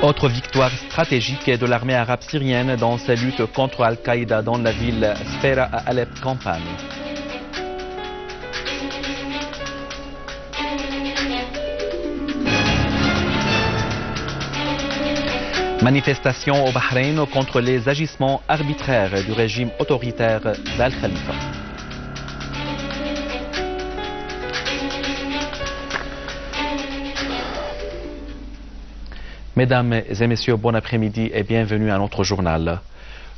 Autre victoire stratégique de l'armée arabe syrienne dans sa lutte contre Al-Qaïda dans la ville Sfera à Alep-Campagne. Manifestation au Bahreïn contre les agissements arbitraires du régime autoritaire d'Al-Khalifa. Mesdames et messieurs, bon après-midi et bienvenue à notre journal.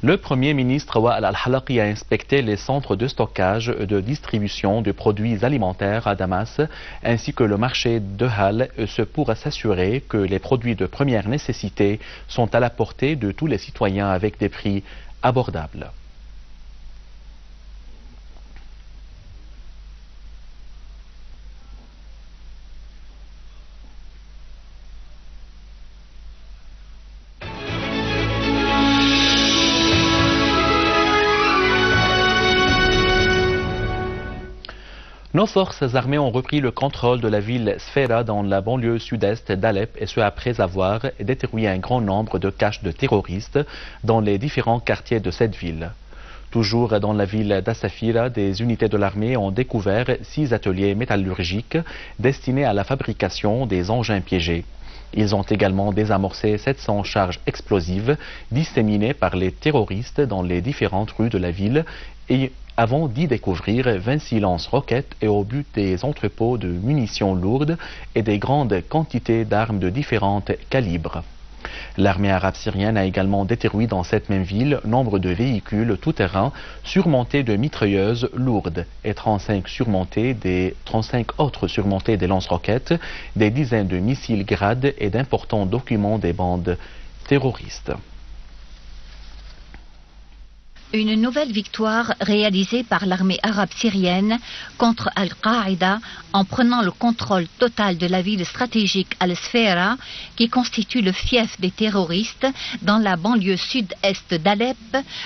Le Premier ministre Wael Al-Halaqi a inspecté les centres de stockage et de distribution de produits alimentaires à Damas, ainsi que le marché de Hal, pour s'assurer que les produits de première nécessité sont à la portée de tous les citoyens avec des prix abordables. Nos forces armées ont repris le contrôle de la ville Sfera dans la banlieue sud-est d'Alep, et ce après avoir détruit un grand nombre de caches de terroristes dans les différents quartiers de cette ville. Toujours dans la ville d'Assafira, des unités de l'armée ont découvert 6 ateliers métallurgiques destinés à la fabrication des engins piégés. Ils ont également désamorcé 700 charges explosives disséminées par les terroristes dans les différentes rues de la ville et avant d'y découvrir 26 lance-roquettes et au but des entrepôts de munitions lourdes et des grandes quantités d'armes de différents calibres. L'armée arabe syrienne a également détruit dans cette même ville nombre de véhicules tout-terrain surmontés de mitrailleuses lourdes et 35 autres surmontés des lance-roquettes, des dizaines de missiles Grad et d'importants documents des bandes terroristes. Une nouvelle victoire réalisée par l'armée arabe syrienne contre Al-Qaïda en prenant le contrôle total de la ville stratégique Al-Sfera qui constitue le fief des terroristes dans la banlieue sud-est d'Alep,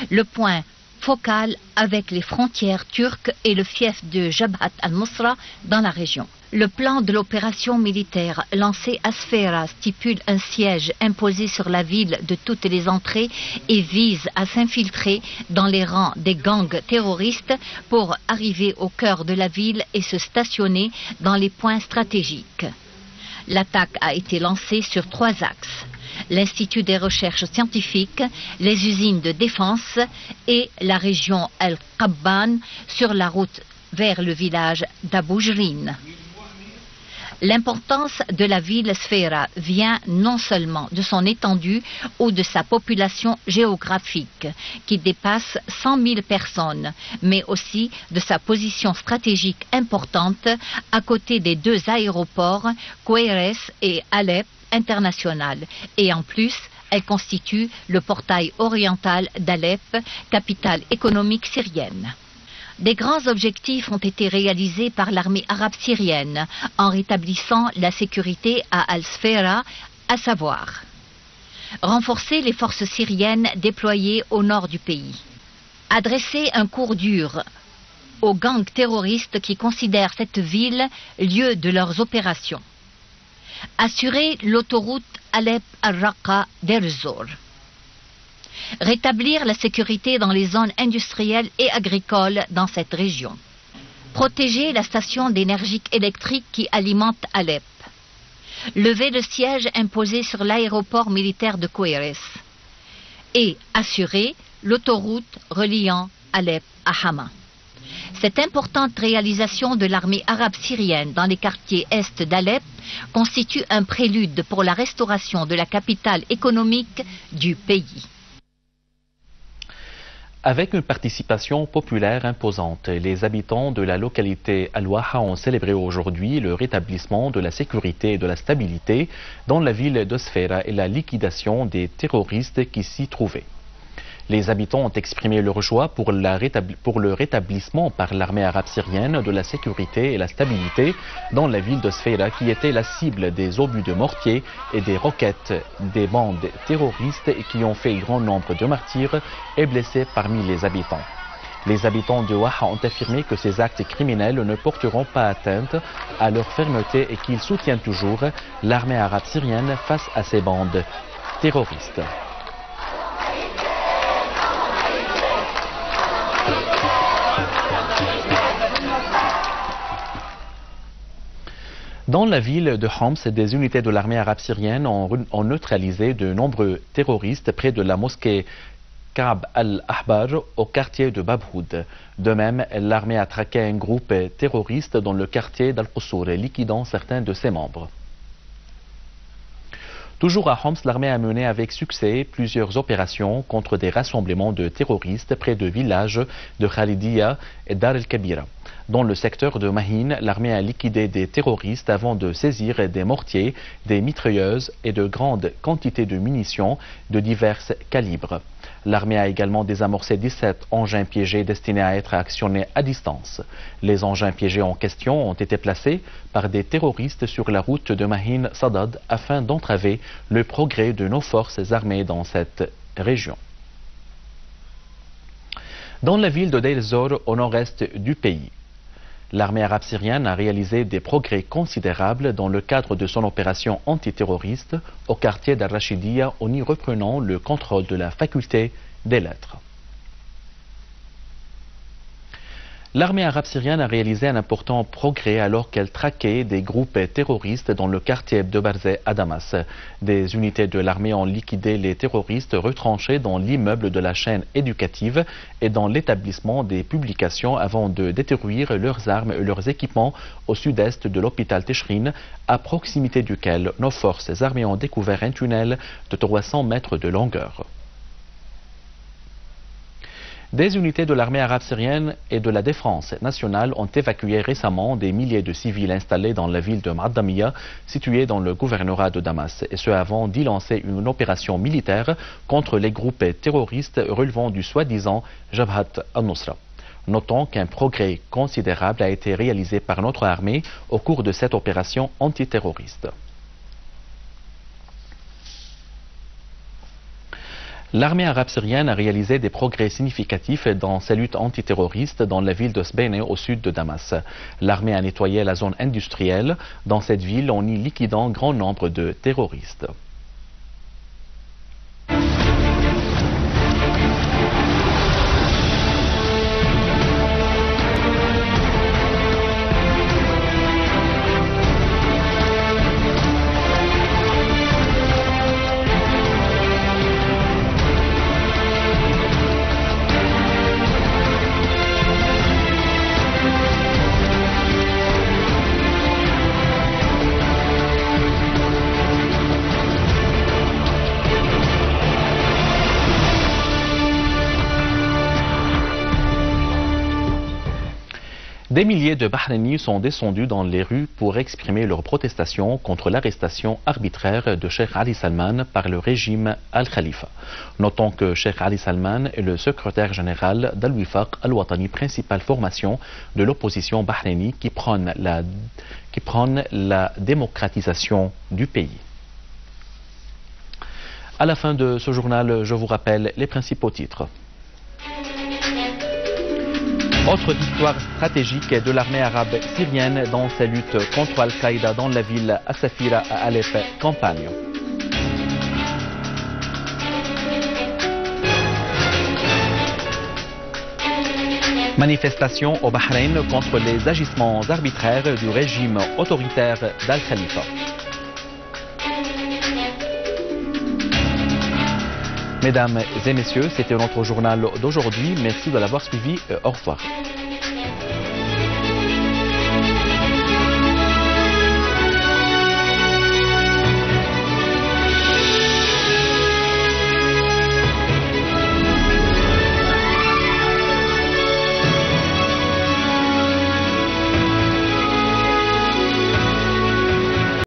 le point focal avec les frontières turques et le fief de Jabhat al-Nusra dans la région. Le plan de l'opération militaire lancée à Sfera stipule un siège imposé sur la ville de toutes les entrées et vise à s'infiltrer dans les rangs des gangs terroristes pour arriver au cœur de la ville et se stationner dans les points stratégiques. L'attaque a été lancée sur 3 axes: l'Institut des recherches scientifiques, les usines de défense et la région Al-Qabban sur la route vers le village d'Aboujrin. L'importance de la ville Sfera vient non seulement de son étendue ou de sa population géographique, qui dépasse 100 000 personnes, mais aussi de sa position stratégique importante à côté des 2 aéroports, Kouérès et Alep international. Et en plus, elle constitue le portail oriental d'Alep, capitale économique syrienne. Des grands objectifs ont été réalisés par l'armée arabe syrienne en rétablissant la sécurité à Al-Sfera, à savoir renforcer les forces syriennes déployées au nord du pays, adresser un coup dur aux gangs terroristes qui considèrent cette ville lieu de leurs opérations, assurer l'autoroute Alep-Al-Raqqa-Deir-Zor, rétablir la sécurité dans les zones industrielles et agricoles dans cette région, protéger la station d'énergie électrique qui alimente Alep, lever le siège imposé sur l'aéroport militaire de Kouérès et assurer l'autoroute reliant Alep à Hama. Cette importante réalisation de l'armée arabe syrienne dans les quartiers est d'Alep constitue un prélude pour la restauration de la capitale économique du pays. Avec une participation populaire imposante, les habitants de la localité Al-Waha ont célébré aujourd'hui le rétablissement de la sécurité et de la stabilité dans la ville de Sfera et la liquidation des terroristes qui s'y trouvaient. Les habitants ont exprimé leur joie pour le rétablissement par l'armée arabe syrienne de la sécurité et la stabilité dans la ville de Sfera qui était la cible des obus de mortier et des roquettes des bandes terroristes qui ont fait grand nombre de martyrs et blessés parmi les habitants. Les habitants de Waha ont affirmé que ces actes criminels ne porteront pas atteinte à leur fermeté et qu'ils soutiennent toujours l'armée arabe syrienne face à ces bandes terroristes. Dans la ville de Homs, des unités de l'armée arabe syrienne ont neutralisé de nombreux terroristes près de la mosquée Ka'b al-Ahbar au quartier de Babhoud. De même, l'armée a traqué un groupe terroriste dans le quartier d'Al-Qussour, liquidant certains de ses membres. Toujours à Homs, l'armée a mené avec succès plusieurs opérations contre des rassemblements de terroristes près de villages de Khalidiya et Dar el-Kabira. Dans le secteur de Mahin, l'armée a liquidé des terroristes avant de saisir des mortiers, des mitrailleuses et de grandes quantités de munitions de divers calibres. L'armée a également désamorcé 17 engins piégés destinés à être actionnés à distance. Les engins piégés en question ont été placés par des terroristes sur la route de Mahin-Sadad afin d'entraver le progrès de nos forces armées dans cette région. Dans la ville de Deir ez-Zor, au nord-est du pays, l'armée arabe syrienne a réalisé des progrès considérables dans le cadre de son opération antiterroriste au quartier d'Al-Rachidia en y reprenant le contrôle de la faculté des lettres. L'armée arabe syrienne a réalisé un important progrès alors qu'elle traquait des groupes terroristes dans le quartier de Barzeh à Damas. Des unités de l'armée ont liquidé les terroristes retranchés dans l'immeuble de la chaîne éducative et dans l'établissement des publications avant de détruire leurs armes et leurs équipements au sud-est de l'hôpital Teshrin, à proximité duquel nos forces armées ont découvert un tunnel de 300 mètres de longueur. Des unités de l'armée arabe syrienne et de la défense nationale ont évacué récemment des milliers de civils installés dans la ville de Ma'addamiya, située dans le gouvernorat de Damas, et ce avant d'y lancer une opération militaire contre les groupes terroristes relevant du soi-disant Jabhat al-Nusra. Notons qu'un progrès considérable a été réalisé par notre armée au cours de cette opération antiterroriste. L'armée arabe syrienne a réalisé des progrès significatifs dans sa lutte antiterroriste dans la ville de Sbene au sud de Damas. L'armée a nettoyé la zone industrielle dans cette ville en y liquidant grand nombre de terroristes. Des milliers de Bahrainis sont descendus dans les rues pour exprimer leur protestation contre l'arrestation arbitraire de Cheikh Ali Salman par le régime Al-Khalifa. Notons que Cheikh Ali Salman est le secrétaire général d'Al-Wifaq Al-Watani, principale formation de l'opposition bahreïnie qui prône la démocratisation du pays. À la fin de ce journal, je vous rappelle les principaux titres. Autre victoire stratégique de l'armée arabe syrienne dans sa lutte contre Al-Qaïda dans la ville As-Safira à Alep, campagne. Manifestation au Bahreïn contre les agissements arbitraires du régime autoritaire d'Al-Khalifa. Mesdames et messieurs, c'était notre journal d'aujourd'hui. Merci de l'avoir suivi. Au revoir.